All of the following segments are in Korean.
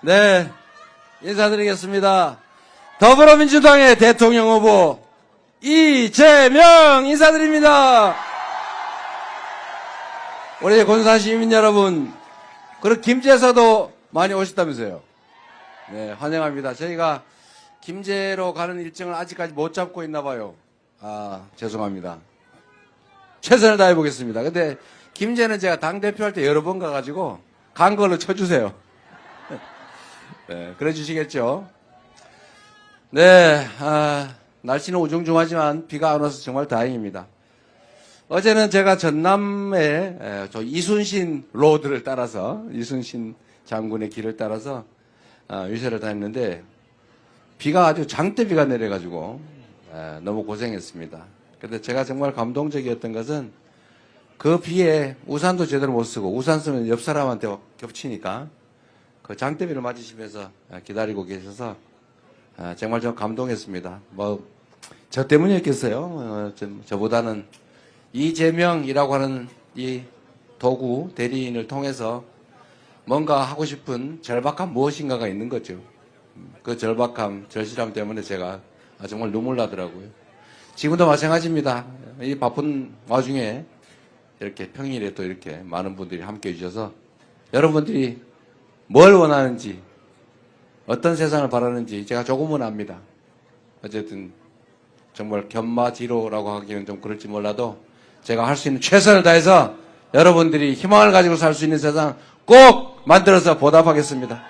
네, 인사드리겠습니다. 더불어민주당의 대통령 후보 이재명 인사드립니다. 우리 군산 시민 여러분, 그리고 김제에서도 많이 오셨다면서요. 네, 환영합니다. 저희가 김제로 가는 일정을 아직까지 못 잡고 있나 봐요. 죄송합니다. 최선을 다해 보겠습니다. 근데 김제는 제가 당대표할 때 여러 번 가가지고 간 걸로 쳐주세요. 네, 그래 주시겠죠? 네, 날씨는 우중중하지만 비가 안 와서 정말 다행입니다. 어제는 제가 전남의 이순신 로드를 따라서, 이순신 장군의 길을 따라서 유세를 다녔는데 비가 아주 장대비가 내려가지고 너무 고생했습니다. 근데 제가 정말 감동적이었던 것은 그 비에 우산도 제대로 못 쓰고, 우산 쓰면 옆 사람한테 겹치니까 그 장대비를 맞으시면서 기다리고 계셔서 정말 좀 감동했습니다. 저 때문이었겠어요. 저보다는 이재명이라고 하는 이 도구 대리인을 통해서 뭔가 하고 싶은 절박함 무엇인가가 있는 거죠. 그 절박함, 절실함 때문에 제가 정말 눈물 나더라고요. 지금도 마찬가지입니다. 이 바쁜 와중에 이렇게 평일에 또 이렇게 많은 분들이 함께 해주셔서 여러분들이 뭘 원하는지, 어떤 세상을 바라는지 제가 조금은 압니다. 어쨌든 정말 견마지로라고 하기는 좀 그럴지 몰라도 제가 할 수 있는 최선을 다해서 여러분들이 희망을 가지고 살 수 있는 세상 꼭 만들어서 보답하겠습니다.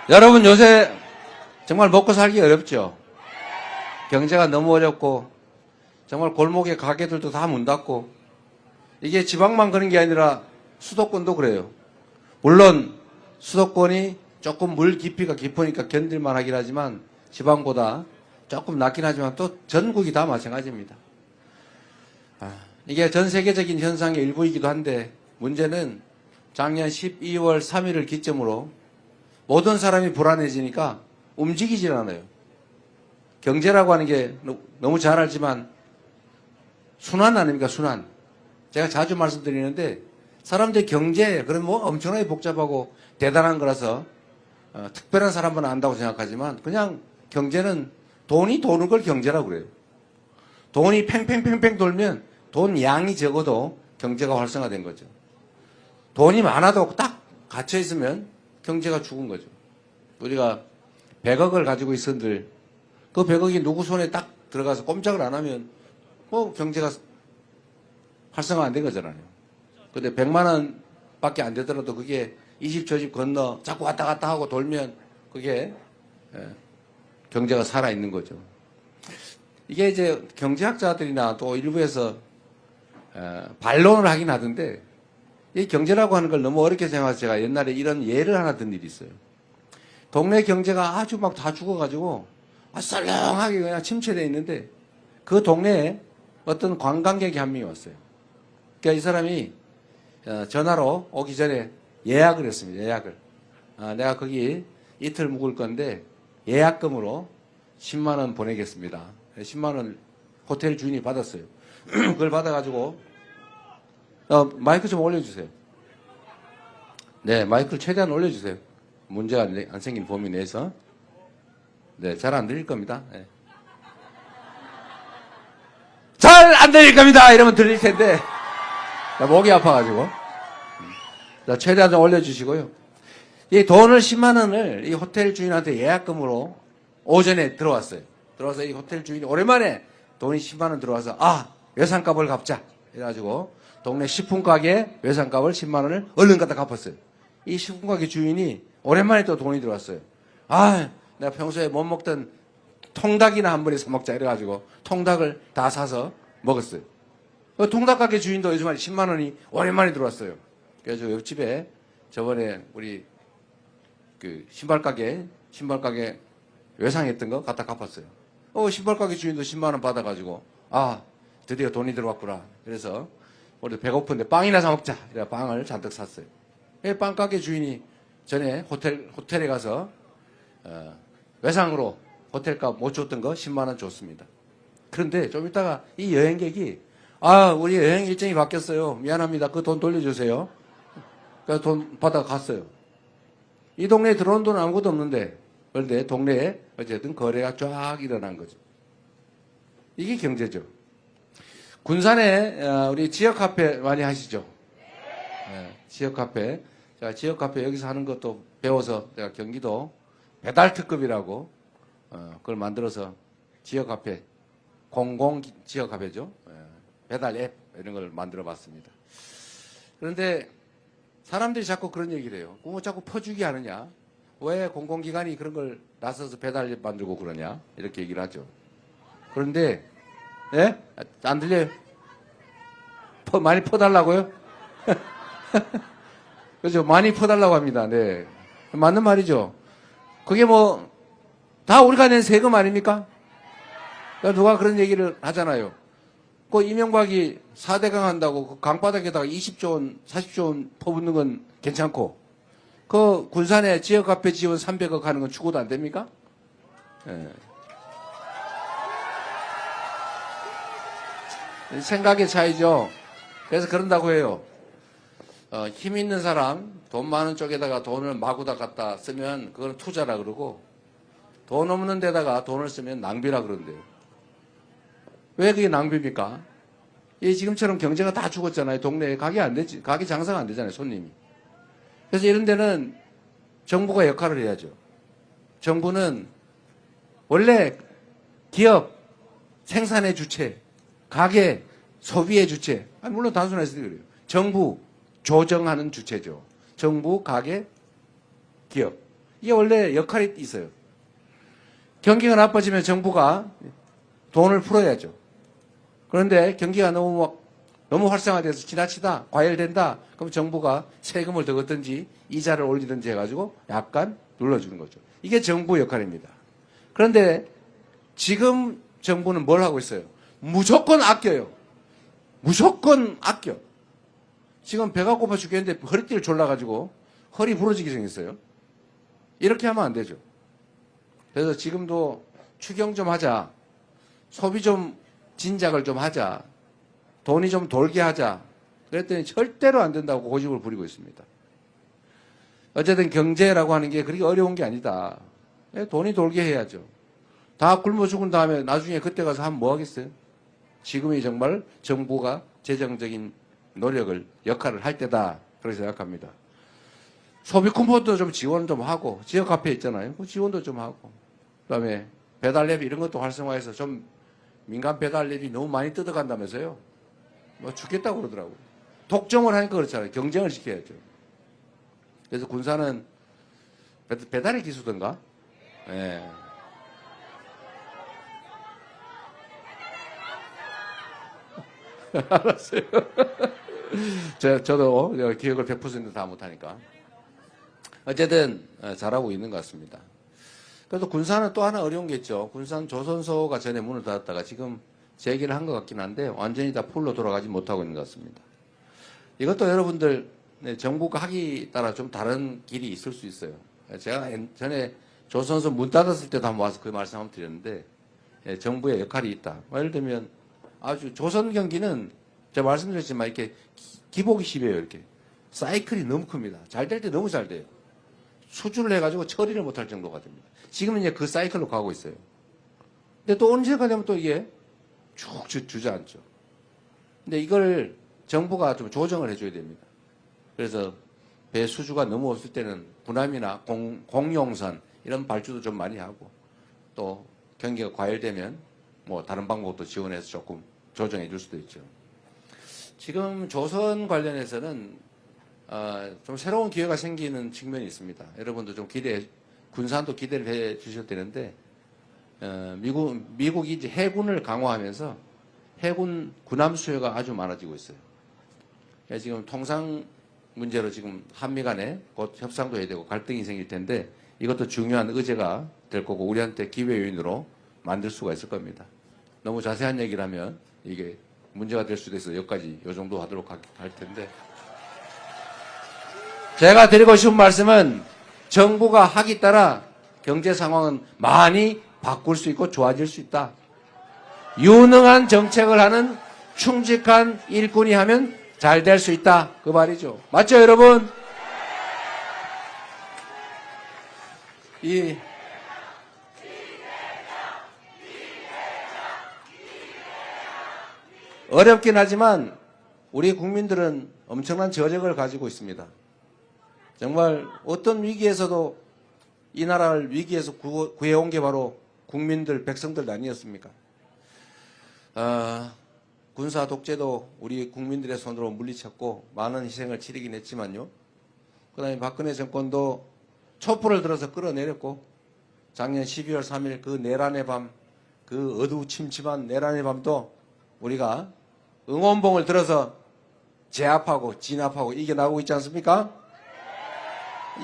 여러분, 요새 정말 먹고 살기 어렵죠? 경제가 너무 어렵고 정말 골목에 가게들도 다 문 닫고, 이게 지방만 그런 게 아니라 수도권도 그래요. 물론 수도권이 조금 물 깊이가 깊으니까 견딜만 하긴 하지만 지방보다 조금 낮긴 하지만 또 전국이 다 마찬가지입니다. 이게 전 세계적인 현상의 일부이기도 한데, 문제는 작년 12월 3일을 기점으로 모든 사람이 불안해지니까 움직이질 않아요. 경제라고 하는 게 너무 잘 알지만 순환 아닙니까? 순환. 제가 자주 말씀드리는데, 사람들이 경제, 그럼 뭐 엄청나게 복잡하고 대단한 거라서 특별한 사람만 안다고 생각하지만, 그냥 경제는 돈이 도는 걸 경제라고 그래요. 돈이 팽팽팽팽 돌면 돈 양이 적어도 경제가 활성화된 거죠. 돈이 많아도 딱 갇혀 있으면 경제가 죽은 거죠. 우리가 100억을 가지고 있었는데 그 100억이 누구 손에 딱 들어가서 꼼짝을 안 하면 경제가 활성화 안 된 거잖아요. 근데 100만 원 밖에 안 되더라도 그게 이 집 저 집 건너 자꾸 왔다 갔다 하고 돌면 그게 경제가 살아있는 거죠. 이게 이제 경제학자들이나 또 일부에서 반론을 하긴 하던데, 이 경제라고 하는 걸 너무 어렵게 생각해서 제가 옛날에 이런 예를 하나 든 일이 있어요. 동네 경제가 아주 막 다 죽어가지고 썰렁하게 그냥 침체되어 있는데, 그 동네에 어떤 관광객이 한 명이 왔어요. 그러니까 이 사람이 전화로 오기 전에 예약을 했습니다. 예약을. 내가 거기 이틀 묵을 건데 예약금으로 10만 원 보내겠습니다. 10만 원 호텔 주인이 받았어요. 그걸 받아가지고 마이크 좀 올려주세요. 네, 마이크를 최대한 올려주세요. 문제가 안 생긴 범위 내에서. 네, 잘 안 들릴 겁니다. 네. 잘 안 들릴 겁니다! 이러면 들릴 텐데, 목이 아파가지고. 자, 최대한 좀 올려주시고요. 이 돈을 10만 원을 이 호텔 주인한테 예약금으로 오전에 들어왔어요. 들어와서 이 호텔 주인이 오랜만에 돈이 10만 원 들어와서, 외상값을 갚자. 이래가지고 동네 식품 가게 외상값을 10만 원을 얼른 갖다 갚았어요. 이 식품 가게 주인이 오랜만에 또 돈이 들어왔어요. 내가 평소에 못 먹던 통닭이나 한 번에 사 먹자 이래가지고 통닭을 다 사서 먹었어요. 통닭 가게 주인도 요즘 10만 원이 오랜만에 들어왔어요. 그래서 옆집에 저번에 우리 그 신발 가게 외상했던 거 갖다 갚았어요. 신발 가게 주인도 10만 원 받아가지고 드디어 돈이 들어왔구나. 그래서 우리 배고픈데 빵이나 사 먹자. 이래 빵을 잔뜩 샀어요. 빵 가게 주인이 전에 호텔에 가서 외상으로 호텔값 못 줬던 거 10만 원 줬습니다. 그런데 좀 이따가 이 여행객이 우리 여행 일정이 바뀌었어요. 미안합니다. 그 돈 돌려주세요. 그래서 돈 받아 갔어요. 이 동네에 들어온 돈은 아무것도 없는데, 그런데 동네에 어쨌든 거래가 쫙 일어난 거죠. 이게 경제죠. 군산에 우리 지역 카페 많이 하시죠? 네, 지역 카페. 제가 지역 카페 여기서 하는 것도 배워서 제가 경기도 배달 특급이라고 그걸 만들어서 지역 카페, 공공 지역 카페죠. 배달 앱 이런 걸 만들어 봤습니다. 그런데 사람들이 자꾸 그런 얘기를 해요. 뭐 자꾸 퍼주기 하느냐? 왜 공공기관이 그런 걸 나서서 배달 앱 만들고 그러냐? 이렇게 얘기를 하죠. 그런데 예? 안 들려요? 많이 퍼달라고요? 그죠? 많이 퍼달라고 합니다. 네. 맞는 말이죠. 그게 뭐, 다 우리가 낸 세금 아닙니까? 그러니까 누가 그런 얘기를 하잖아요. 그 이명박이 4대강 한다고 그 강바닥에다가 20조 원, 40조 원 퍼붓는 건 괜찮고, 그 군산에 지역 화폐 지원 300억 하는 건 추구도 안 됩니까? 네. 생각의 차이죠. 그래서 그런다고 해요. 힘 있는 사람, 돈 많은 쪽에다가 돈을 마구다 갖다 쓰면 그건 투자라 그러고, 돈 없는 데다가 돈을 쓰면 낭비라 그런대요. 왜 그게 낭비입니까? 지금처럼 경제가 다 죽었잖아요. 동네에 가게 안 되지. 가게 장사가 안 되잖아요. 손님이. 그래서 이런 데는 정부가 역할을 해야죠. 정부는 원래 기업, 생산의 주체, 가게, 소비의 주체. 물론 단순해서 그래요. 정부, 조정하는 주체죠. 정부, 가게, 기업. 이게 원래 역할이 있어요. 경기가 나빠지면 정부가 돈을 풀어야죠. 그런데 경기가 너무 활성화돼서 지나치다, 과열된다, 그럼 정부가 세금을 더 걷든지 이자를 올리든지 해가지고 약간 눌러주는 거죠. 이게 정부 역할입니다. 그런데 지금 정부는 뭘 하고 있어요? 무조건 아껴요. 무조건 아껴. 지금 배가 고파 죽겠는데 허리띠를 졸라가지고 허리 부러지게 생겼어요. 이렇게 하면 안 되죠. 그래서 지금도 추경 좀 하자. 소비 좀 진작을 좀 하자. 돈이 좀 돌게 하자. 그랬더니 절대로 안 된다고 고집을 부리고 있습니다. 어쨌든 경제라고 하는 게 그렇게 어려운 게 아니다. 돈이 돌게 해야죠. 다 굶어 죽은 다음에 나중에 그때 가서 하면 뭐 하겠어요? 지금이 정말 정부가 재정적인 노력을, 역할을 할 때다. 그렇게 생각합니다. 소비 쿠폰도 좀 지원 좀 하고, 지역 카페 있잖아요. 그 지원도 좀 하고. 그 다음에 배달 앱 이런 것도 활성화해서 좀 민간 배달 앱이 너무 많이 뜯어간다면서요. 뭐 죽겠다고 그러더라고요. 독점을 하니까 그렇잖아요. 경쟁을 시켜야죠. 그래서 군산은 배달의 기수던가? 예. 네. 알았어요. 저도 기억을 100% 다 못하니까. 어쨌든 잘하고 있는 것 같습니다. 그래도 군산은 또 하나 어려운 게 있죠. 군산 조선소가 전에 문을 닫았다가 지금 재개를 한 것 같긴 한데 완전히 다 풀로 돌아가지 못하고 있는 것 같습니다. 이것도 여러분들 정부가 하기 따라 좀 다른 길이 있을 수 있어요. 제가 전에 조선소 문 닫았을 때도 한번 와서 그 말씀 한번 드렸는데 정부의 역할이 있다. 예를 들면 아주 조선 경기는 제가 말씀드렸지만 이렇게 기복이 심해요. 이렇게 사이클이 너무 큽니다. 잘 될 때 너무 잘 돼요. 수주를 해가지고 처리를 못할 정도가 됩니다. 지금은 이제 그 사이클로 가고 있어요. 근데 또 언제가 되면 또 이게 쭉 주저앉죠. 근데 이걸 정부가 좀 조정을 해줘야 됩니다. 그래서 배 수주가 너무 없을 때는 분함이나 공용선 이런 발주도 좀 많이 하고 또 경기가 과열되면 뭐 다른 방법도 지원해서 조금 조정해 줄 수도 있죠. 지금 조선 관련해서는 좀 새로운 기회가 생기는 측면이 있습니다. 여러분도 좀 군산도 기대를 해 주셔야 되는데, 미국이 이제 해군을 강화하면서 해군 군함 수요가 아주 많아지고 있어요. 지금 통상 문제로 지금 한미 간에 곧 협상도 해야 되고 갈등이 생길 텐데, 이것도 중요한 의제가 될 거고, 우리한테 기회 요인으로 만들 수가 있을 겁니다. 너무 자세한 얘기를 하면 이게 문제가 될 수도 있어서 여기까지 요 정도 하도록 할 텐데, 제가 드리고 싶은 말씀은 정부가 하기 따라 경제 상황은 많이 바꿀 수 있고 좋아질 수 있다. 유능한 정책을 하는 충직한 일꾼이 하면 잘 될 수 있다. 그 말이죠. 맞죠, 여러분? 어렵긴 하지만 우리 국민들은 엄청난 저력을 가지고 있습니다. 정말 어떤 위기에서도 이 나라를 위기에서 구해온 게 바로 국민들, 백성들 아니었습니까? 군사 독재도 우리 국민들의 손으로 물리쳤고 많은 희생을 치르긴 했지만요. 그 다음에 박근혜 정권도 촛불을 들어서 끌어내렸고 작년 12월 3일 그 내란의 밤, 그 어두침침한 내란의 밤도 우리가 응원봉을 들어서 제압하고 진압하고 이겨나가고 있지 않습니까?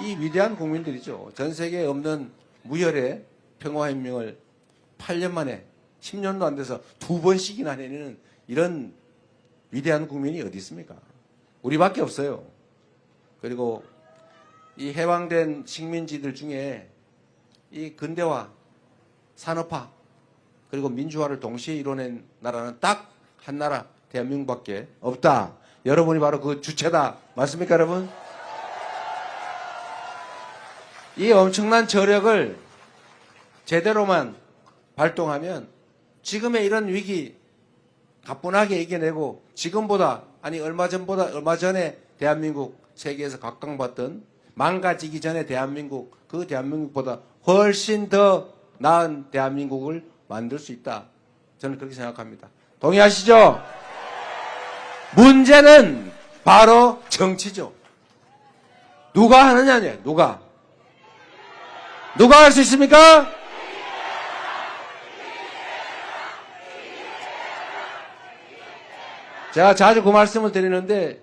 이 위대한 국민들이죠. 전 세계에 없는 무혈의 평화혁명을 8년 만에 10년도 안 돼서 2번씩이나 해내는 이런 위대한 국민이 어디 있습니까? 우리밖에 없어요. 그리고 이 해방된 식민지들 중에 이 근대화, 산업화, 그리고 민주화를 동시에 이뤄낸 나라는 딱 한 나라, 대한민국밖에 없다. 여러분이 바로 그 주체다. 맞습니까, 여러분? 이 엄청난 저력을 제대로만 발동하면 지금의 이런 위기 가뿐하게 이겨내고 지금보다 아니 얼마 전에 대한민국 세계에서 각광받던 망가지기 전에 대한민국 그 대한민국보다 훨씬 더 나은 대한민국을 만들 수 있다. 저는 그렇게 생각합니다. 동의하시죠? 문제는 바로 정치죠. 누가 하느냐냐, 누가 할 수 있습니까? 제가 자주 그 말씀을 드리는데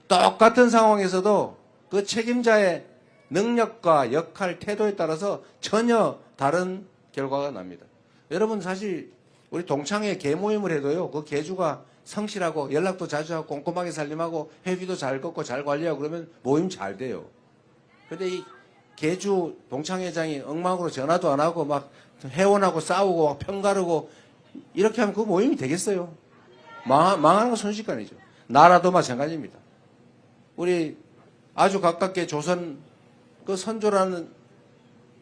똑같은 상황에서도 그 책임자의 능력과 역할, 태도에 따라서 전혀 다른 결과가 납니다. 여러분 사실 우리 동창회 개모임을 해도요. 그 개주가 성실하고 연락도 자주 하고 꼼꼼하게 살림하고 회비도 잘 걷고 잘 관리하고 그러면 모임 잘 돼요. 근데 이 개주 동창회장이 엉망으로 전화도 안 하고 막 회원하고 싸우고 막 편가르고 이렇게 하면 그 모임이 되겠어요? 망하는 건 순식간이죠. 나라도 마찬가지입니다. 우리 아주 가깝게 조선 그 선조라는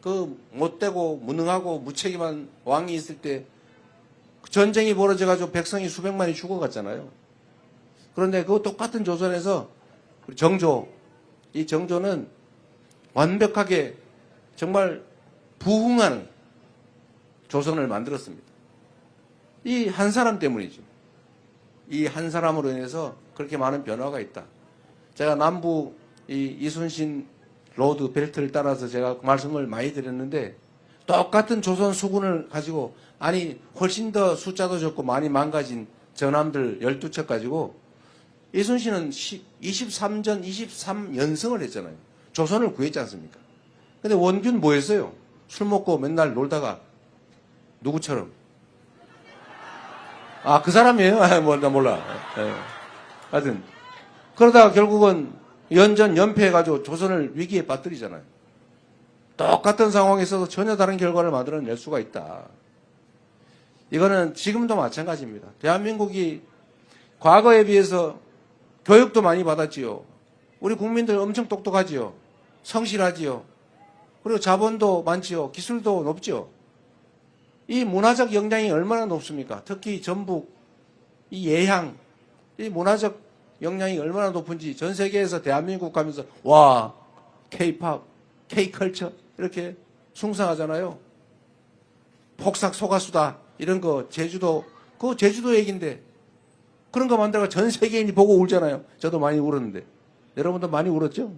그 못되고 무능하고 무책임한 왕이 있을 때 전쟁이 벌어져가지고 백성이 수백만이 죽어갔잖아요. 그런데 그 똑같은 조선에서 우리 정조, 이 정조는 완벽하게 정말 부흥하는 조선을 만들었습니다. 이 한 사람 때문이죠. 이 한 사람으로 인해서 그렇게 많은 변화가 있다. 제가 남부 이 이순신 로드 벨트를 따라서 제가 말씀을 많이 드렸는데 똑같은 조선 수군을 가지고 아니 훨씬 더 숫자도 적고 많이 망가진 전함들 12척 가지고 이순신은 23연승을 했잖아요. 조선을 구했지 않습니까? 근데 원균 뭐 했어요? 술 먹고 맨날 놀다가 누구처럼? 아, 그 사람이에요? 아, 나 몰라. 네. 하여튼 그러다가 결국은 연패해가지고 조선을 위기에 빠뜨리잖아요. 똑같은 상황에서도 전혀 다른 결과를 만들어낼 수가 있다. 이거는 지금도 마찬가지입니다. 대한민국이 과거에 비해서 교육도 많이 받았지요. 우리 국민들 엄청 똑똑하지요. 성실하지요. 그리고 자본도 많지요. 기술도 높지요. 이 문화적 역량이 얼마나 높습니까? 특히 전북, 이 예향, 이 문화적 역량이 얼마나 높은지 전 세계에서 대한민국 가면서 와, K-팝, K-컬처 이렇게 숭상하잖아요. 폭삭 소가수다 이런 거 제주도 그거 제주도 얘기인데 그런 거 만들어가 전 세계인이 보고 울잖아요. 저도 많이 울었는데 여러분도 많이 울었죠?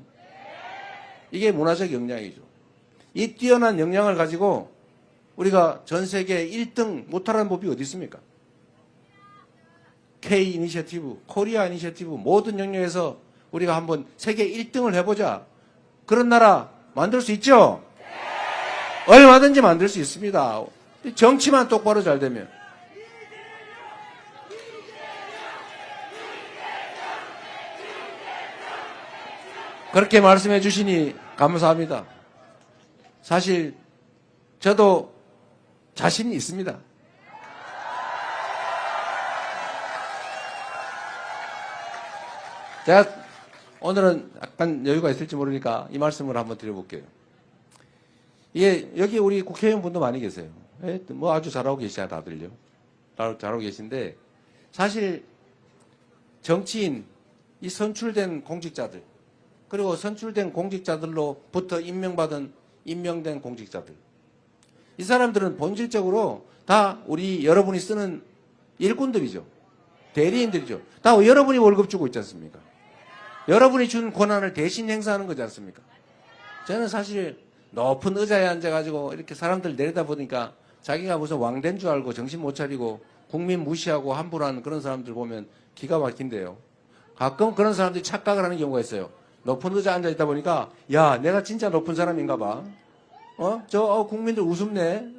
이게 문화적 역량이죠. 이 뛰어난 역량을 가지고 우리가 전 세계 1등 못하라는 법이 어디 있습니까? K 이니셔티브, 코리아 이니셔티브 모든 영역에서 우리가 한번 세계 1등을 해보자. 그런 나라 만들 수 있죠? 얼마든지 만들 수 있습니다. 정치만 똑바로 잘 되면. 그렇게 말씀해 주시니 감사합니다. 사실 저도 자신이 있습니다. 제가 오늘은 약간 여유가 있을지 모르니까 이 말씀을 한번 드려볼게요. 예, 여기 우리 국회의원분도 많이 계세요. 예, 뭐 아주 잘하고 계시잖아요, 다들요. 잘하고 계신데, 사실 정치인, 이 선출된 공직자들, 그리고 선출된 공직자들로부터 임명된 공직자들, 이 사람들은 본질적으로 다 우리 여러분이 쓰는 일꾼들이죠. 대리인들이죠. 다 여러분이 월급 주고 있지 않습니까? 여러분이 준 권한을 대신 행사하는 거지 않습니까? 저는 사실 높은 의자에 앉아가지고 이렇게 사람들 내려다보니까 자기가 무슨 왕된 줄 알고 정신 못 차리고 국민 무시하고 함부로 하는 그런 사람들 보면 기가 막힌데요. 가끔 그런 사람들이 착각을 하는 경우가 있어요. 높은 의자에 앉아있다 보니까 야, 내가 진짜 높은 사람인가 봐. 국민들 우습네.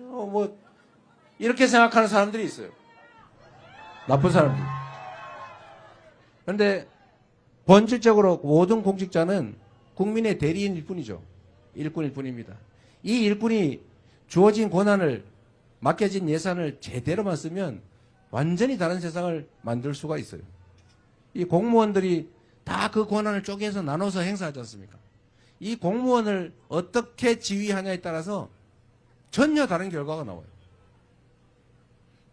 이렇게 생각하는 사람들이 있어요. 나쁜 사람들. 그런데 본질적으로 모든 공직자는 국민의 대리인일 뿐이죠. 일꾼일 뿐입니다. 이 일꾼이 주어진 권한을, 맡겨진 예산을 제대로만 쓰면 완전히 다른 세상을 만들 수가 있어요. 이 공무원들이 다 그 권한을 쪼개서 나눠서 행사하지 않습니까? 이 공무원을 어떻게 지휘하냐에 따라서 전혀 다른 결과가 나와요.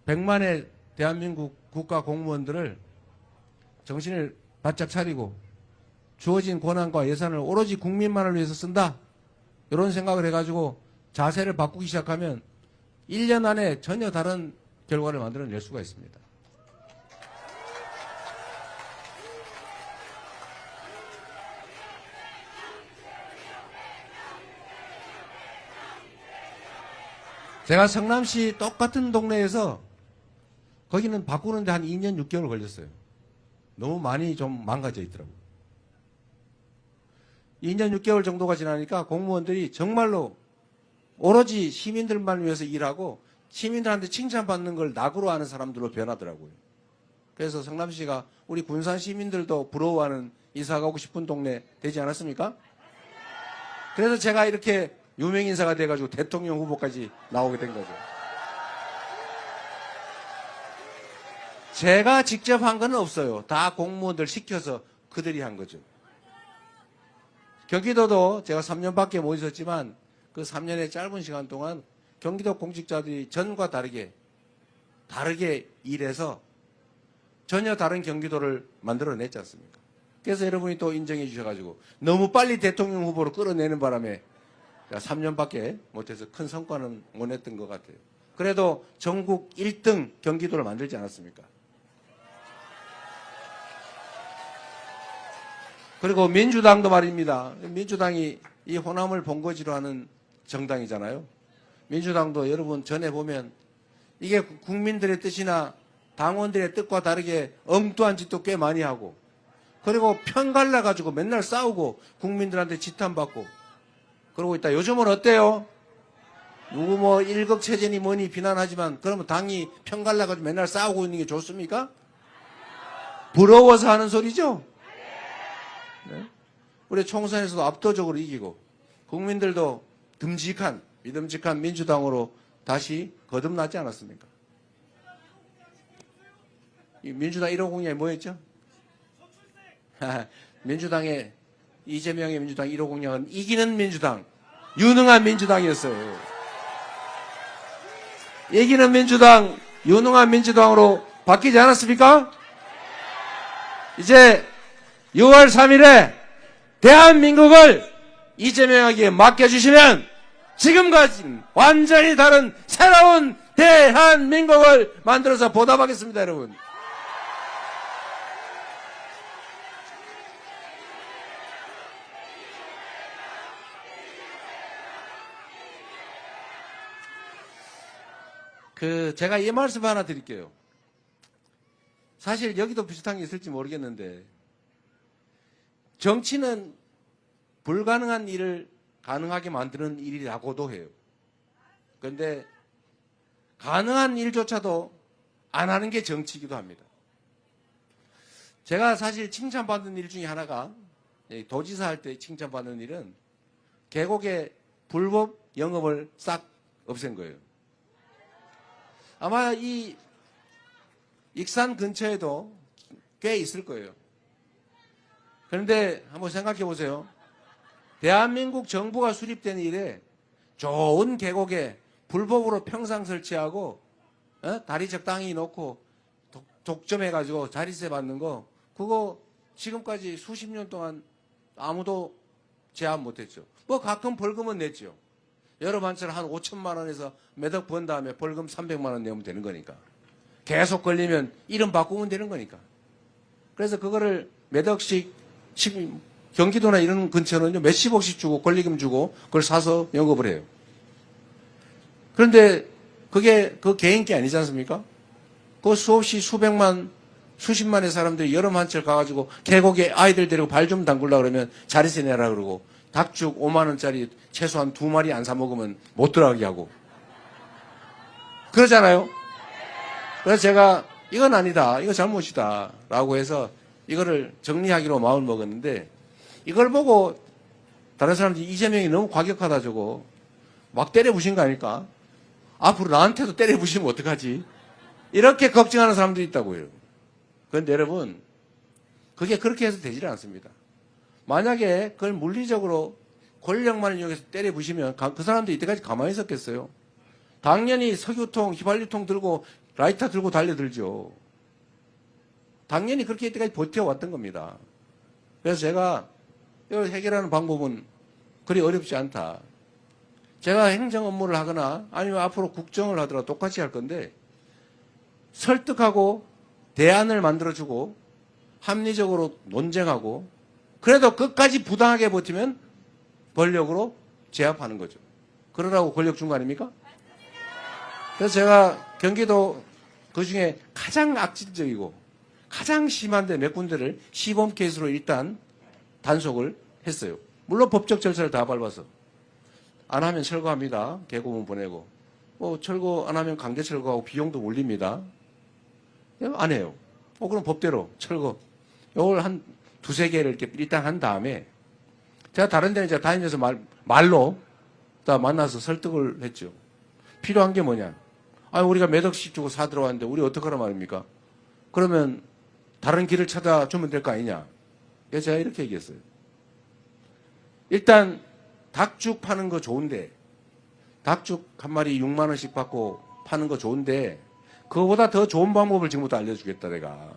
100만의 대한민국 국가 공무원들을 정신을 바짝 차리고 주어진 권한과 예산을 오로지 국민만을 위해서 쓴다. 이런 생각을 해가지고 자세를 바꾸기 시작하면 1년 안에 전혀 다른 결과를 만들어낼 수가 있습니다. 제가 성남시 똑같은 동네에서 거기는 바꾸는데 한 2년 6개월 걸렸어요. 너무 많이 좀 망가져 있더라고요. 2년 6개월 정도가 지나니까 공무원들이 정말로 오로지 시민들만 위해서 일하고 시민들한테 칭찬받는 걸 낙으로 하는 사람들로 변하더라고요. 그래서 성남시가 우리 군산 시민들도 부러워하는 이사 가고 싶은 동네 되지 않았습니까? 그래서 제가 이렇게 유명 인사가 돼가지고 대통령 후보까지 나오게 된 거죠. 제가 직접 한 건 없어요. 다 공무원들 시켜서 그들이 한 거죠. 경기도도 제가 3년밖에 못 있었지만 그 3년의 짧은 시간 동안 경기도 공직자들이 전과 다르게 일해서 전혀 다른 경기도를 만들어냈지 않습니까? 그래서 여러분이 또 인정해 주셔가지고 너무 빨리 대통령 후보로 끌어내는 바람에 3년밖에 못해서 큰 성과는 못 냈던 것 같아요. 그래도 전국 1등 경기도를 만들지 않았습니까? 그리고 민주당도 말입니다. 민주당이 이 호남을 본거지로 하는 정당이잖아요. 민주당도 여러분 전에 보면 이게 국민들의 뜻이나 당원들의 뜻과 다르게 엉뚱한 짓도 꽤 많이 하고 그리고 편 갈라가지고 맨날 싸우고 국민들한테 지탄받고 그러고 있다. 요즘은 어때요? 누구 뭐 일극체제니 뭐니 비난하지만 그러면 당이 편 갈라가지고 맨날 싸우고 있는 게 좋습니까? 부러워서 하는 소리죠? 네? 우리 총선에서도 압도적으로 이기고 국민들도 믿음직한 민주당으로 다시 거듭나지 않았습니까? 이 민주당 150이 뭐였죠? 민주당의 이재명의 민주당 150은 이기는 민주당, 유능한 민주당이었어요. 이기는 민주당, 유능한 민주당으로 바뀌지 않았습니까? 이제 6월 3일에 대한민국을 이재명에게 맡겨주시면 지금까지는 완전히 다른 새로운 대한민국을 만들어서 보답하겠습니다, 여러분. 제가 이 말씀 하나 드릴게요. 사실 여기도 비슷한 게 있을지 모르겠는데 정치는 불가능한 일을 가능하게 만드는 일이라고도 해요. 그런데 가능한 일조차도 안 하는 게 정치이기도 합니다. 제가 사실 칭찬받는 일 중에 하나가 도지사 할 때 칭찬받는 일은 계곡의 불법 영업을 싹 없앤 거예요. 아마 이 익산 근처에도 꽤 있을 거예요. 그런데 한번 생각해 보세요. 대한민국 정부가 수립된 이래 좋은 계곡에 불법으로 평상 설치하고 다리 적당히 놓고 독점해가지고 자리세 받는 거 그거 지금까지 수십 년 동안 아무도 제한 못했죠. 뭐 가끔 벌금은 냈죠. 여러분처럼 한 5천만 원에서 몇 억 번 다음에 벌금 300만 원 내면 되는 거니까. 계속 걸리면 이름 바꾸면 되는 거니까. 그래서 그거를 몇 억씩 경기도나 이런 근처는 몇십억씩 주고 권리금 주고 그걸 사서 영업을 해요. 그런데 그게 그 개인기 아니지 않습니까? 그 수없이 수백만 수십만의 사람들이 여름 한철 가가지고 계곡에 아이들 데리고 발 좀 담글라 그러면 자리세 내라 그러고 닭죽 5만 원짜리 최소한 2마리 안 사 먹으면 못 들어가게 하고 그러잖아요. 그래서 제가 이건 아니다, 이거 잘못이다 라고 해서 이거를 정리하기로 마음을 먹었는데 이걸 보고 다른 사람들이 이재명이 너무 과격하다 저거 막 때려부신 거 아닐까? 앞으로 나한테도 때려부시면 어떡하지? 이렇게 걱정하는 사람들이 있다고요. 그런데 여러분 그게 그렇게 해서 되질 않습니다. 만약에 그걸 물리적으로 권력만을 이용해서 때려부시면 그 사람들이 이때까지 가만히 있었겠어요? 당연히 석유통, 휘발유통 들고 라이터 들고 달려들죠. 당연히 그렇게 이때까지 버텨왔던 겁니다. 그래서 제가 이걸 해결하는 방법은 그리 어렵지 않다. 제가 행정 업무를 하거나 아니면 앞으로 국정을 하더라도 똑같이 할 건데 설득하고 대안을 만들어주고 합리적으로 논쟁하고 그래도 끝까지 부당하게 버티면 권력으로 제압하는 거죠. 그러라고 권력 준 거 아닙니까? 그래서 제가 경기도 그중에 가장 악질적이고 가장 심한데 몇 군데를 시범 케이스로 일단 단속을 했어요. 물론 법적 절차를 다 밟아서. 안 하면 철거합니다. 계고문 보내고. 철거 안 하면 강제 철거하고 비용도 올립니다. 안 해요. 그럼 법대로 철거. 요걸 한 두세 개를 이렇게 일단 한 다음에 제가 다른 데는 이제 다니면서 말로 다 만나서 설득을 했죠. 필요한 게 뭐냐. 우리가 몇 억씩 주고 사 들어왔는데 우리 어떡하란 말입니까? 그러면 다른 길을 찾아주면 될 거 아니냐. 그래서 제가 이렇게 얘기했어요. 일단 닭죽 파는 거 좋은데 닭죽 한 마리 6만 원씩 받고 파는 거 좋은데 그거보다 더 좋은 방법을 지금부터 알려주겠다 내가.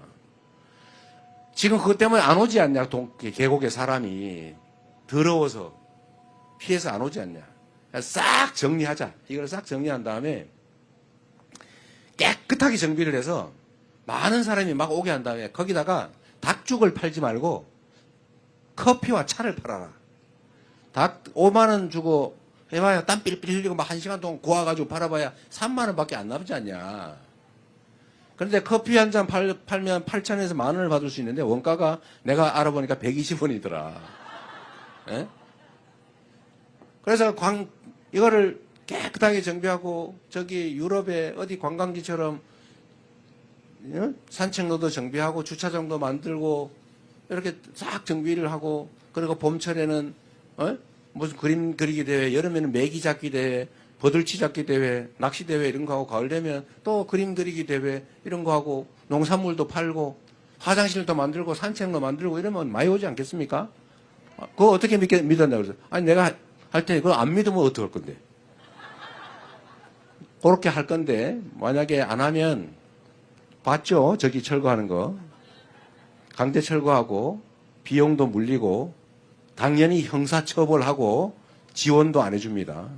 지금 그것 때문에 안 오지 않냐. 계곡에 사람이 더러워서 피해서 안 오지 않냐. 싹 정리하자. 이걸 싹 정리한 다음에 깨끗하게 정비를 해서 많은 사람이 막 오게 한 다음에 거기다가 닭죽을 팔지 말고 커피와 차를 팔아라. 닭 5만 원 주고 해봐야 땀 삘삘 흘리고 막 1시간 동안 고아가지고 팔아봐야 3만 원밖에 안 남지 않냐. 그런데 커피 한 잔 팔면 8,000원에서 10,000원을 받을 수 있는데 원가가 내가 알아보니까 120원이더라. 예? 그래서 이거를 깨끗하게 정비하고 저기 유럽의 어디 관광지처럼 산책로도 정비하고 주차장도 만들고 이렇게 싹 정비를 하고 그리고 봄철에는 무슨 그림 그리기 대회, 여름에는 메기 잡기 대회, 버들치 잡기 대회, 낚시 대회 이런 거 하고 가을 되면 또 그림 그리기 대회 이런 거 하고 농산물도 팔고 화장실도 만들고 산책로 만들고 이러면 많이 오지 않겠습니까? 그거 어떻게 믿었냐 그래서 내가 할 테니 그거 안 믿으면 어떡할 건데? 그렇게 할 건데 만약에 안 하면 봤죠? 저기 철거하는 거. 강제 철거하고 비용도 물리고 당연히 형사처벌하고 지원도 안 해줍니다.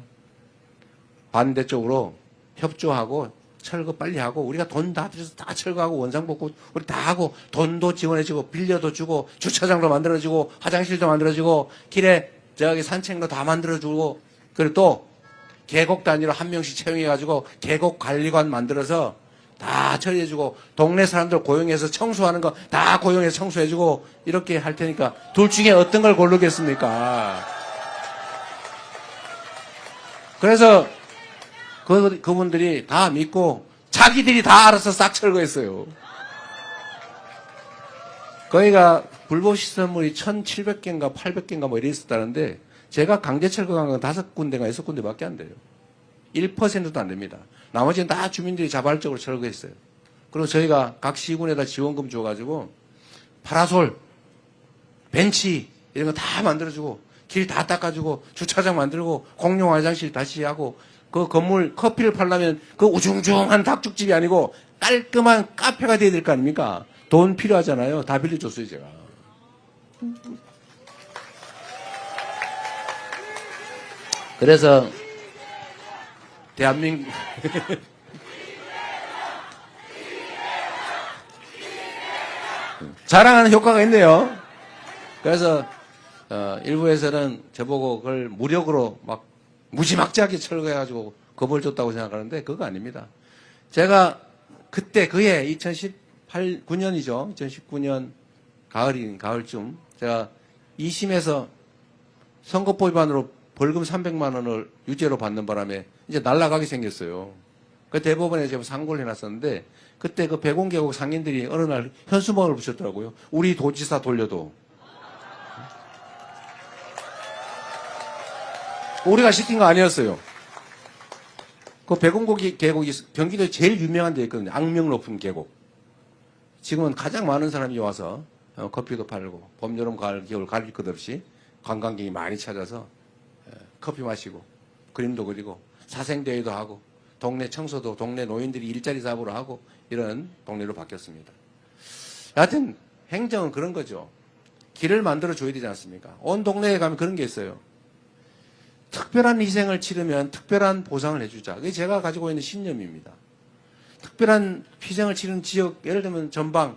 반대쪽으로 협조하고 철거 빨리 하고 우리가 돈 다 들여서 다 철거하고 원상복구 우리 다 하고 돈도 지원해주고 빌려도 주고 주차장도 만들어주고 화장실도 만들어주고 길에 저기 산책로 다 만들어주고 그리고 또 계곡 단위로 한 명씩 채용해가지고 계곡 관리관 만들어서 다 처리해주고 동네 사람들 고용해서 청소하는 거 다 고용해서 청소해주고 이렇게 할 테니까 둘 중에 어떤 걸 고르겠습니까? 그래서 그분들이 다 믿고 자기들이 다 알아서 싹 철거했어요. 거기가 불법 시설물이 1,700개인가 800개인가 뭐 이래 있었다는데 제가 강제 철거한 건 5군데가 6군데밖에 안 돼요. 1%도 안 됩니다. 나머지는 다 주민들이 자발적으로 철거했어요. 그리고 저희가 각 시군에다 지원금 줘가지고 파라솔, 벤치 이런 거 다 만들어주고 길 다 닦아주고 주차장 만들고 공용 화장실 다시 하고 그 건물 커피를 팔려면 그 우중중한 닭죽집이 아니고 깔끔한 카페가 돼야 될 거 아닙니까? 돈 필요하잖아요. 다 빌려줬어요, 제가. 그래서 대한민국 자랑하는 효과가 있네요. 그래서 일부에서는 저보고 그걸 무력으로 막 무지막지하게 철거해가지고 겁을 줬다고 생각하는데 그거 아닙니다. 제가 그때 그해 2018, 9년이죠. 2019년 가을쯤 제가 2심에서 선거법 위반으로 벌금 300만 원을 유죄로 받는 바람에 이제 날아가게 생겼어요. 그 대법원에 제가 상고를 해놨었는데 그때 그 백운계곡 상인들이 어느 날 현수막을 붙였더라고요. 우리 도지사 돌려도. 우리가 시킨 거 아니었어요. 그 백운계곡이 경기도에 제일 유명한 데 있거든요. 악명 높은 계곡. 지금은 가장 많은 사람이 와서 커피도 팔고 봄, 여름, 가을, 겨울 가릴 것 없이 관광객이 많이 찾아서 커피 마시고 그림도 그리고 사생대회도 하고 동네 청소도 동네 노인들이 일자리 사업으로 하고 이런 동네로 바뀌었습니다. 여하튼 행정은 그런 거죠. 길을 만들어 줘야 되지 않습니까? 온 동네에 가면 그런 게 있어요. 특별한 희생을 치르면 특별한 보상을 해주자. 그게 제가 가지고 있는 신념입니다. 특별한 희생을 치른 지역, 예를 들면 전방,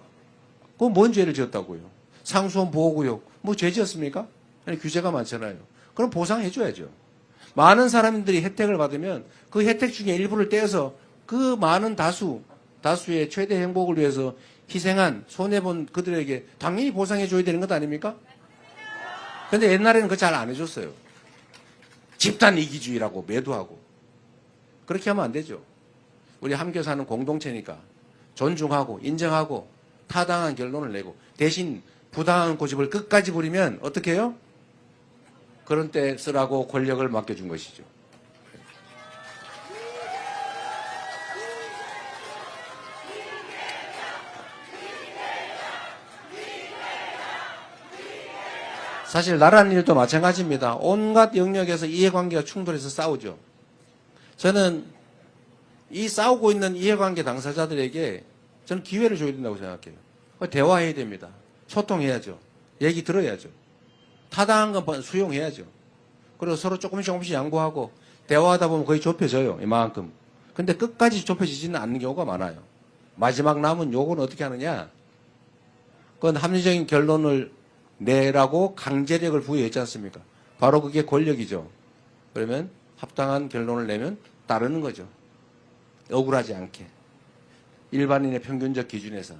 그거 뭔 죄를 지었다고요? 상수원 보호구역, 뭐 죄 지었습니까? 아니, 규제가 많잖아요. 그럼 보상해줘야죠. 많은 사람들이 혜택을 받으면 그 혜택 중에 일부를 떼어서 그 많은 다수의 최대 행복을 위해서 희생한, 손해본 그들에게 당연히 보상해줘야 되는 것 아닙니까? 근데 옛날에는 그거 잘 안 해줬어요. 집단 이기주의라고 매도하고. 그렇게 하면 안 되죠. 우리 함께 사는 공동체니까 존중하고 인정하고 타당한 결론을 내고 대신 부당한 고집을 끝까지 부리면 어떻게 해요? 그런 때 쓰라고 권력을 맡겨준 것이죠. 사실 나라는 일도 마찬가지입니다. 온갖 영역에서 이해관계가 충돌해서 싸우죠. 저는 이 싸우고 있는 이해관계 당사자들에게 저는 기회를 줘야 된다고 생각해요. 대화해야 됩니다. 소통해야죠. 얘기 들어야죠. 타당한 건 수용해야죠. 그리고 서로 조금씩 양보하고 대화하다 보면 거의 좁혀져요. 이만큼. 근데 끝까지 좁혀지지는 않는 경우가 많아요. 마지막 남은 요거는 어떻게 하느냐? 그건 합리적인 결론을 내라고 강제력을 부여했지 않습니까? 바로 그게 권력이죠. 그러면 합당한 결론을 내면 따르는 거죠. 억울하지 않게. 일반인의 평균적 기준에서.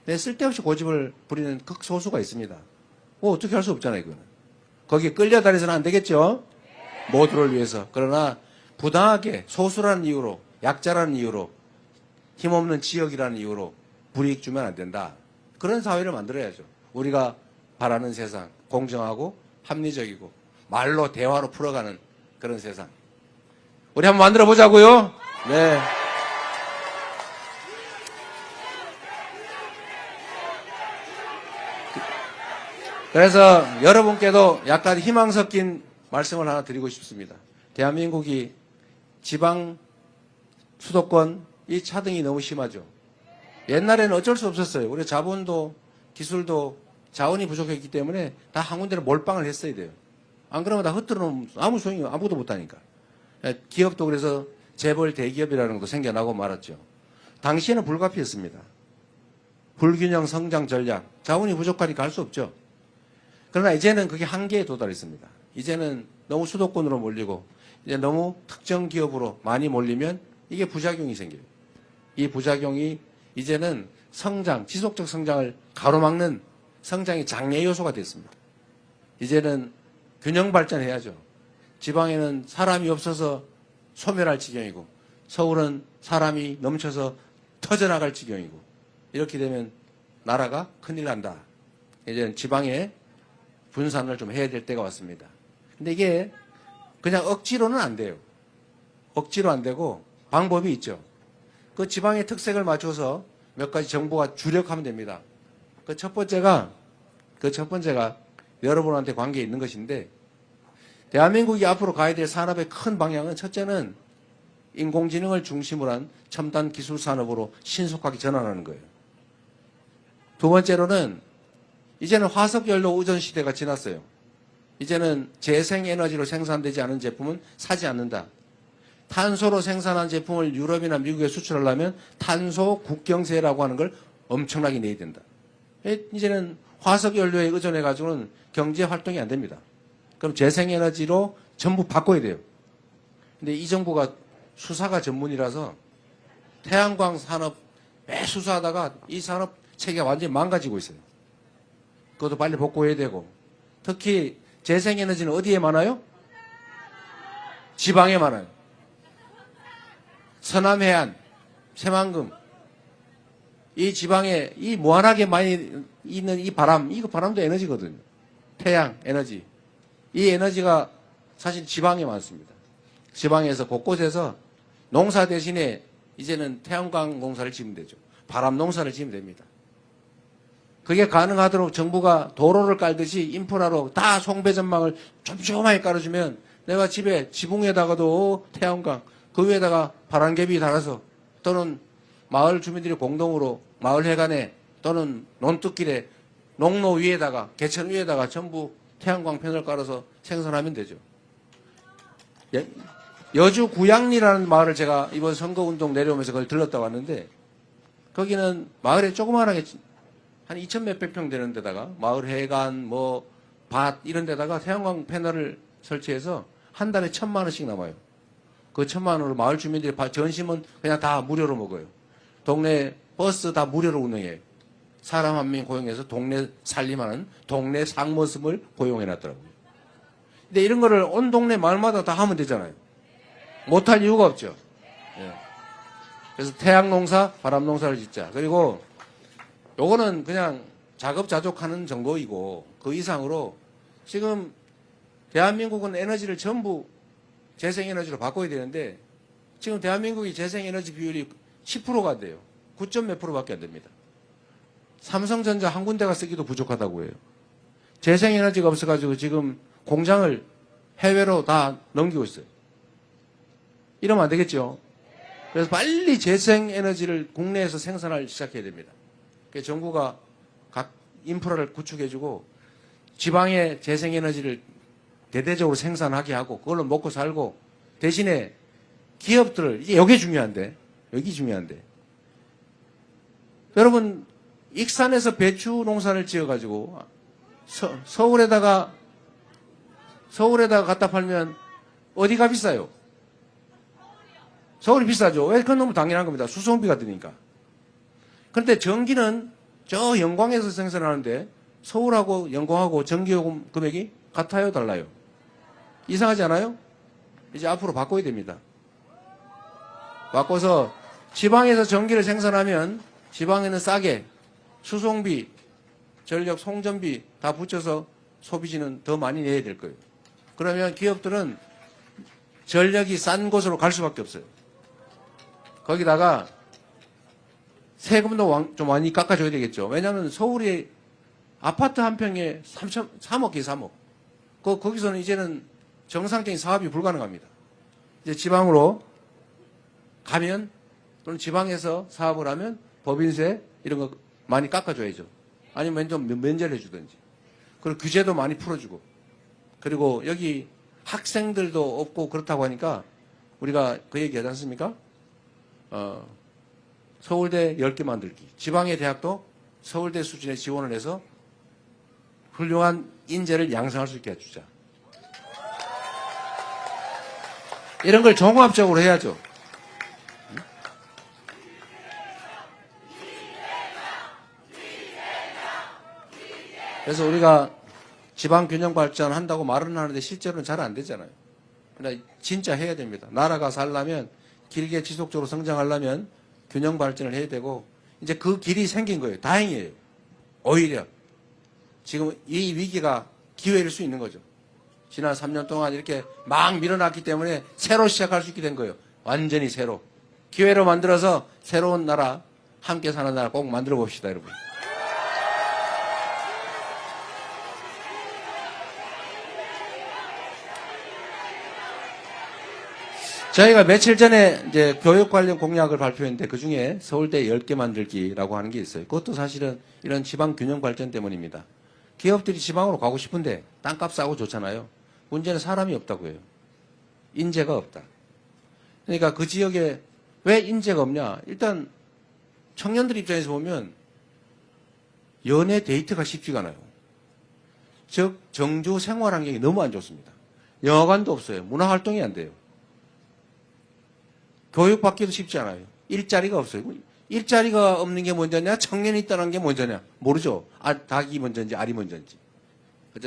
근데 쓸데없이 고집을 부리는 극소수가 있습니다. 뭐 어떻게 할 수 없잖아요, 이거는. 거기에 끌려다니서는 안 되겠죠? 모두를 위해서. 그러나 부당하게 소수라는 이유로, 약자라는 이유로, 힘없는 지역이라는 이유로 불이익 주면 안 된다. 그런 사회를 만들어야죠. 우리가 바라는 세상, 공정하고 합리적이고 말로 대화로 풀어가는 그런 세상. 우리 한번 만들어 보자고요. 네. 그래서 여러분께도 약간 희망 섞인 말씀을 하나 드리고 싶습니다. 대한민국이 지방 수도권 이 차등이 너무 심하죠. 옛날에는 어쩔 수 없었어요. 우리 자본도 기술도 자원이 부족했기 때문에 다 한 군데로 몰빵을 했어야 돼요. 안 그러면 다 흩어져 놓으면 아무 소용이 아무것도 못하니까. 기업도 그래서 재벌 대기업이라는 것도 생겨나고 말았죠. 당시에는 불가피했습니다. 불균형 성장 전략, 자원이 부족하니까 할 수 없죠. 그러나 이제는 그게 한계에 도달했습니다. 이제는 너무 수도권으로 몰리고 이제 너무 특정 기업으로 많이 몰리면 이게 부작용이 생겨요. 이 부작용이 이제는 성장, 지속적 성장을 가로막는 성장의 장애 요소가 됐습니다. 이제는 균형 발전해야죠. 지방에는 사람이 없어서 소멸할 지경이고 서울은 사람이 넘쳐서 터져나갈 지경이고 이렇게 되면 나라가 큰일 난다. 이제 지방에 분산을 좀 해야 될 때가 왔습니다. 근데 이게 그냥 억지로는 안 돼요. 억지로 안 되고 방법이 있죠. 그 지방의 특색을 맞춰서 몇 가지 정부가 주력하면 됩니다. 그 첫 번째가 여러분한테 관계 있는 것인데, 대한민국이 앞으로 가야 될 산업의 큰 방향은 첫째는 인공지능을 중심으로 한 첨단 기술 산업으로 신속하게 전환하는 거예요. 두 번째로는 이제는 화석연료 의존 시대가 지났어요. 이제는 재생에너지로 생산되지 않은 제품은 사지 않는다. 탄소로 생산한 제품을 유럽이나 미국에 수출하려면 탄소 국경세라고 하는 걸 엄청나게 내야 된다. 이제는 화석연료에 의존해가지고는 경제 활동이 안 됩니다. 그럼 재생에너지로 전부 바꿔야 돼요. 근데 이 정부가 수사가 전문이라서 태양광 산업 매 수사하다가 이 산업 체계가 완전히 망가지고 있어요. 그것도 빨리 복구해야 되고, 특히 재생에너지는 어디에 많아요? 지방에 많아요. 서남해안, 새만금, 이 지방에 이 무한하게 많이 있는 이 바람, 이거 바람도 에너지거든요. 태양 에너지. 이 에너지가 사실 지방에 많습니다. 지방에서 곳곳에서 농사 대신에 이제는 태양광 농사를 지으면 되죠. 바람 농사를 지으면 됩니다. 그게 가능하도록 정부가 도로를 깔듯이 인프라로 다 송배전망을 촘촘하게 깔아주면 내가 집에 지붕 위에다가도 태양광, 그 위에다가 바람개비 달아서 또는 마을 주민들이 공동으로 마을 해관에 또는 논뚝길에 농로 위에다가 개천 위에다가 전부 태양광 패널 깔아서 생산하면 되죠. 여주 구양리라는 마을을 제가 이번 선거운동 내려오면서 그걸 들렀다 왔는데, 거기는 마을에 조그만하게 한 2천 몇백 평 되는 데다가 마을 해관 밭 이런 데다가 태양광 패널을 설치해서 한 달에 1,000만 원씩 남아요. 그 1,000만 원으로 마을 주민들이 점심은 그냥 다 무료로 먹어요. 동네 버스 다 무료로 운행해요. 사람 한 명 고용해서 동네 살림하는 동네 상머슴을 고용해놨더라고요. 근데 이런 거를 온 동네 마을마다 다 하면 되잖아요. 못할 이유가 없죠. 예. 그래서 태양농사, 바람농사를 짓자. 그리고 요거는 그냥 자급자족하는 정도이고, 그 이상으로 지금 대한민국은 에너지를 전부 재생에너지로 바꿔야 되는데, 지금 대한민국이 재생에너지 비율이 10%가 안 돼요. 9점 몇 프로밖에 안 됩니다. 삼성전자 한 군데가 쓰기도 부족하다고 해요. 재생에너지가 없어가지고 지금 공장을 해외로 다 넘기고 있어요. 이러면 안 되겠죠. 그래서 빨리 재생에너지를 국내에서 생산을 시작해야 됩니다. 그래서 정부가 각 인프라를 구축해주고 지방에 재생에너지를 대대적으로 생산하게 하고 그걸로 먹고 살고, 대신에 기업들을, 이게 중요한데, 여기 중요한데, 여러분 익산에서 배추 농사를 지어가지고 서울에다가 갖다 팔면 어디가 비싸요? 서울이 비싸죠. 왜? 그건 너무 당연한 겁니다. 수송비가 드니까. 그런데 전기는 저 영광에서 생산하는데 서울하고 영광하고 전기요금 금액이 같아요, 달라요? 이상하지 않아요? 이제 앞으로 바꿔야 됩니다. 바꿔서 지방에서 전기를 생산하면 지방에는 싸게 수송비, 전력 송전비 다 붙여서 소비지는 더 많이 내야 될 거예요. 그러면 기업들은 전력이 싼 곳으로 갈 수밖에 없어요. 거기다가 세금도 좀 많이 깎아줘야 되겠죠. 왜냐하면 서울이 아파트 한 평에 3억이에요, 3억. 거기서는 이제는 정상적인 사업이 불가능합니다. 이제 지방으로 가면, 또는 지방에서 사업을 하면 법인세 이런 거 많이 깎아줘야죠. 아니면 좀 면제를 해주든지. 그리고 규제도 많이 풀어주고. 그리고 여기 학생들도 없고 그렇다고 하니까 우리가 그 얘기 하지 않습니까? 서울대 10개 만들기. 지방의 대학도 서울대 수준의 지원을 해서 훌륭한 인재를 양성할 수 있게 해주자. 이런 걸 종합적으로 해야죠. 그래서 우리가 지방 균형 발전 한다고 말은 하는데 실제로는 잘 안 되잖아요. 그러나 진짜 해야 됩니다. 나라가 살려면, 길게 지속적으로 성장하려면 균형 발전을 해야 되고, 이제 그 길이 생긴 거예요. 다행이에요. 오히려 지금 이 위기가 기회일 수 있는 거죠. 지난 3년 동안 이렇게 막 밀어놨기 때문에 새로 시작할 수 있게 된 거예요. 완전히 새로. 기회로 만들어서 새로운 나라, 함께 사는 나라 꼭 만들어 봅시다, 여러분. 저희가 며칠 전에 이제 교육 관련 공약을 발표했는데 그 중에 서울대 10개 만들기라고 하는 게 있어요. 그것도 사실은 이런 지방 균형 발전 때문입니다. 기업들이 지방으로 가고 싶은데 땅값 싸고 좋잖아요. 문제는 사람이 없다고 해요. 인재가 없다. 그러니까 그 지역에 왜 인재가 없냐? 일단 청년들 입장에서 보면 연애 데이트가 쉽지가 않아요. 즉 정주 생활 환경이 너무 안 좋습니다. 영화관도 없어요. 문화활동이 안 돼요. 교육받기도 쉽지 않아요. 일자리가 없어요. 일자리가 없는 게 먼저냐? 청년이 떠난 게 먼저냐? 모르죠. 닭이 먼저인지 알이 먼저인지.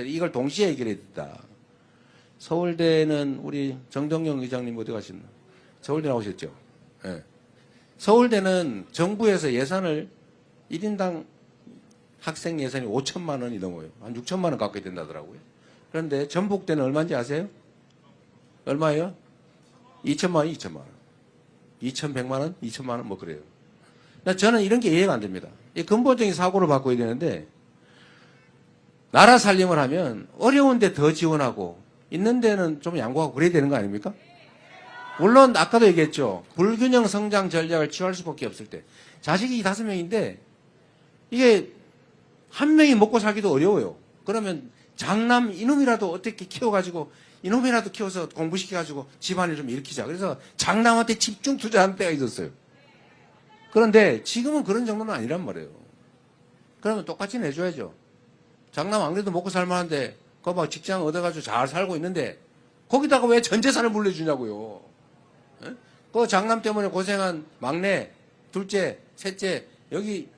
이걸 동시에 해결해야 된다. 서울대는 우리 정동영 의장님 어디 가셨나? 서울대 나오셨죠? 네. 서울대는 정부에서 예산을 1인당 학생 예산이 5천만 원이 넘어요. 한 6천만 원 가까이 된다더라고요. 그런데 전북대는 얼마인지 아세요? 얼마예요? 2천만 원, 2천만 원. 2,100만 원, 2천만 원 뭐 그래요. 저는 이런 게 이해가 안 됩니다. 이 근본적인 사고를 바꿔야 되는데 나라 살림을 하면 어려운데 더 지원하고 있는 데는 좀 양보하고 그래야 되는 거 아닙니까? 물론 아까도 얘기했죠. 불균형 성장 전략을 취할 수밖에 없을 때 자식이 5명인데 이게 한 명이 먹고 살기도 어려워요. 그러면 장남 이놈이라도 어떻게 키워가지고 이놈이라도 키워서 공부시켜가지고 집안을 좀 일으키자. 그래서 장남한테 집중 투자하는 때가 있었어요. 그런데 지금은 그런 정도는 아니란 말이에요. 그러면 똑같이 내줘야죠. 장남 안 그래도 먹고 살만한데 그거 막 직장 얻어가지고 잘 살고 있는데 거기다가 왜 전 재산을 물려주냐고요. 에? 그 장남 때문에 고생한 막내, 둘째, 셋째 여기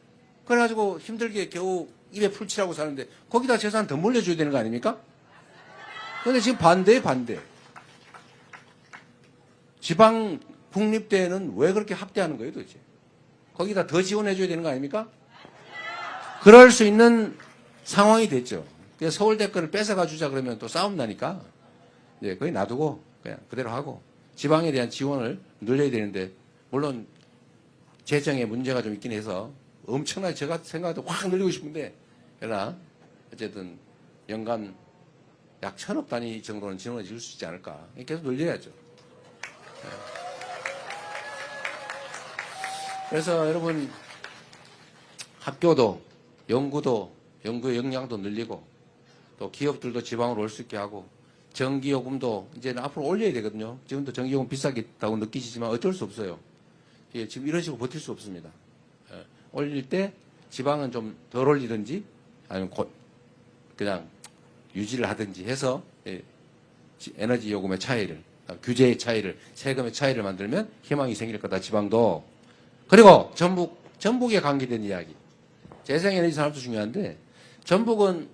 그래가지고 힘들게 겨우 입에 풀칠하고 사는데 거기다 재산 더 물려줘야 되는 거 아닙니까? 그런데 지금 반대에 반대. 지방 국립대는 왜 그렇게 학대하는 거예요 도대체? 거기다 더 지원해줘야 되는 거 아닙니까? 그럴 수 있는 상황이 됐죠. 그래서 서울대 거를 뺏어가 주자 그러면 또 싸움 나니까 이제 거의 놔두고 그냥 그대로 하고 지방에 대한 지원을 늘려야 되는데 물론 재정에 문제가 좀 있긴 해서 엄청나게 제가 생각해도 확 늘리고 싶은데 그러나 어쨌든 연간 약 1,000억 단위 정도는 지원을 줄 수 있지 않을까. 계속 늘려야죠. 그래서 여러분 학교도 연구도 연구의 역량도 늘리고 또 기업들도 지방으로 올 수 있게 하고 전기요금도 이제는 앞으로 올려야 되거든요. 지금도 전기요금 비싸겠다고 느끼시지만 어쩔 수 없어요. 예, 지금 이런 식으로 버틸 수 없습니다. 예, 올릴 때 지방은 좀 덜 올리든지 아니면 그냥 유지를 하든지 해서 예, 에너지 요금의 차이를 규제의 차이를 세금의 차이를 만들면 희망이 생길 거다. 지방도. 그리고 전북에 관계된 이야기. 재생에너지 산업도 중요한데 전북은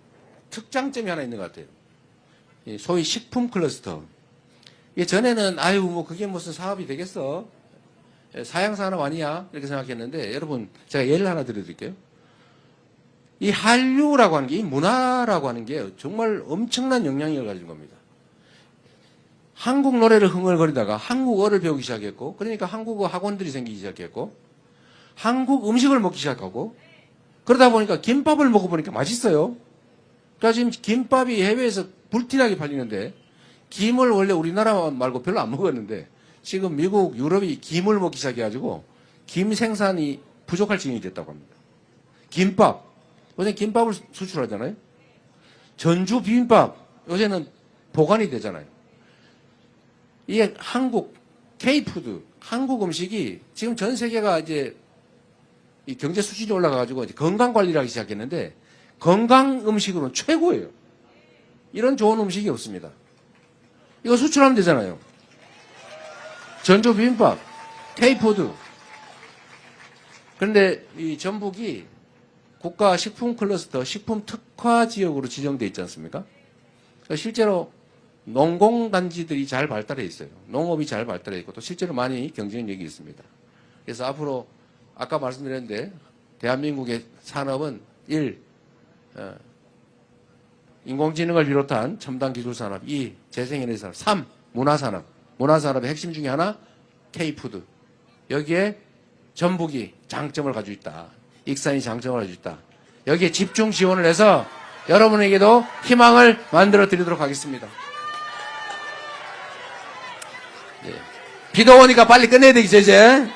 특장점이 하나 있는 것 같아요. 소위 식품 클러스터. 전에는 아유 뭐 그게 무슨 사업이 되겠어. 사양산업 아니야 이렇게 생각했는데 여러분 제가 예를 하나 드려드릴게요. 이 한류라고 하는 게 이 문화라고 하는 게 정말 엄청난 영향력을 가진 겁니다. 한국 노래를 흥얼거리다가 한국어를 배우기 시작했고 그러니까 한국어 학원들이 생기기 시작했고 한국 음식을 먹기 시작하고 그러다 보니까 김밥을 먹어보니까 맛있어요. 그러니까 지금 김밥이 해외에서 불티나게 팔리는데 김을 원래 우리나라 말고 별로 안 먹었는데 지금 미국, 유럽이 김을 먹기 시작해가지고 김 생산이 부족할 지경이 됐다고 합니다. 김밥. 요새 김밥을 수출하잖아요. 전주 비빔밥. 요새는 보관이 되잖아요. 이게 한국, K푸드, 한국 음식이 지금 전 세계가 이제 이 경제 수준이 올라가가지고 이제 건강 관리를 하기 시작했는데 건강 음식으로는 최고예요. 이런 좋은 음식이 없습니다. 이거 수출하면 되잖아요. 전주 비빔밥, K푸드. 그런데 이 전북이 국가 식품 클러스터, 식품 특화 지역으로 지정돼 있지 않습니까? 그러니까 실제로 농공단지들이 잘 발달해 있어요. 농업이 잘 발달해 있고 또 실제로 많이 경쟁력이 있습니다. 그래서 앞으로 아까 말씀드렸는데 대한민국의 산업은 1. 인공지능을 비롯한 첨단 기술 산업, 2. 재생에너지 산업, 3. 문화산업. 문화산업의 핵심 중에 하나 K푸드. 여기에 전북이 장점을 가지고 있다. 익산이 장점을 가지고 있다. 여기에 집중 지원을 해서 여러분에게도 희망을 만들어 드리도록 하겠습니다. 예. 비도 오니까 빨리 끝내야 되겠죠, 이제.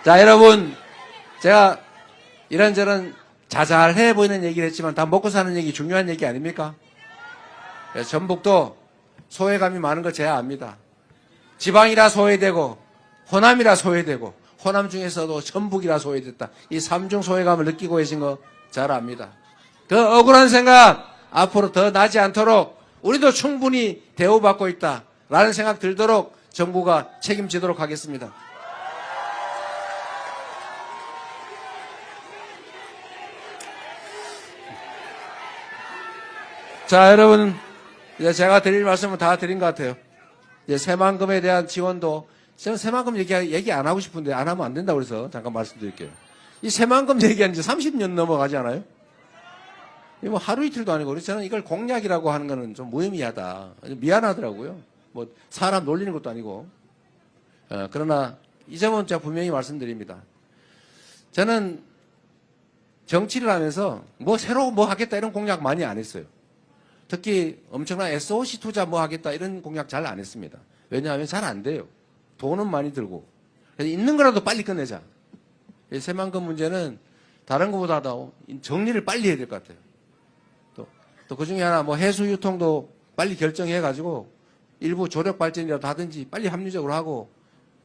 자, 여러분, 제가 이런저런 자잘해 보이는 얘기를 했지만 다 먹고 사는 얘기 중요한 얘기 아닙니까? 그래서 전북도 소외감이 많은 거 제가 압니다. 지방이라 소외되고 호남이라 소외되고 호남 중에서도 전북이라 소외됐다. 이 삼중 소외감을 느끼고 계신 거 잘 압니다. 그 억울한 생각 앞으로 더 나지 않도록 우리도 충분히 대우받고 있다라는 생각 들도록 정부가 책임지도록 하겠습니다. 자, 여러분, 이제 제가 드릴 말씀은 다 드린 것 같아요. 이제 새만금에 대한 지원도, 저는 새만금 얘기 안 하고 싶은데 안 하면 안 된다고 그래서 잠깐 말씀드릴게요. 이 새만금 얘기한 지 30년 넘어가지 않아요? 뭐 하루 이틀도 아니고, 그래서 저는 이걸 공약이라고 하는 거는 좀 무의미하다. 미안하더라고요. 뭐 사람 놀리는 것도 아니고. 그러나 이 점은 제가 분명히 말씀드립니다. 저는 정치를 하면서 뭐 새로 뭐 하겠다 이런 공약 많이 안 했어요. 특히 엄청난 SOC 투자 뭐 하겠다 이런 공약 잘 안 했습니다. 왜냐하면 잘 안 돼요. 돈은 많이 들고. 그래서 있는 거라도 빨리 끝내자. 새만금 문제는 다른 것보다도 정리를 빨리 해야 될 것 같아요. 또 그 중에 하나 뭐 해수 유통도 빨리 결정해가지고 일부 조력 발전이라도 하든지 빨리 합리적으로 하고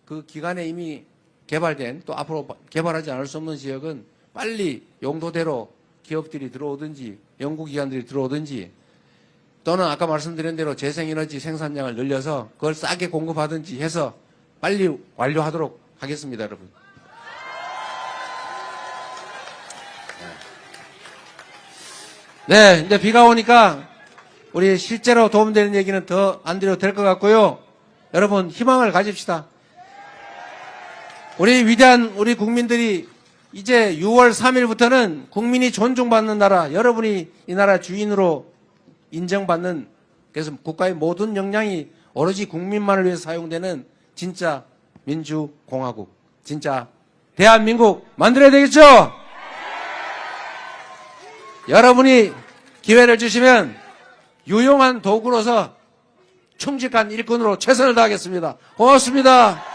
그 기간에 이미 개발된 또 앞으로 개발하지 않을 수 없는 지역은 빨리 용도대로 기업들이 들어오든지 연구기관들이 들어오든지 또는 아까 말씀드린 대로 재생에너지 생산량을 늘려서 그걸 싸게 공급하든지 해서 빨리 완료하도록 하겠습니다, 여러분. 네, 이제 비가 오니까 우리 실제로 도움되는 얘기는 더 안 드려도 될 것 같고요. 여러분, 희망을 가집시다. 우리 위대한 우리 국민들이 이제 6월 3일부터는 국민이 존중받는 나라, 여러분이 이 나라 주인으로 인정받는, 그래서 국가의 모든 역량이 오로지 국민만을 위해서 사용되는 진짜 민주공화국, 진짜 대한민국 만들어야 되겠죠? 여러분이 기회를 주시면 유용한 도구로서 충직한 일꾼으로 최선을 다하겠습니다. 고맙습니다.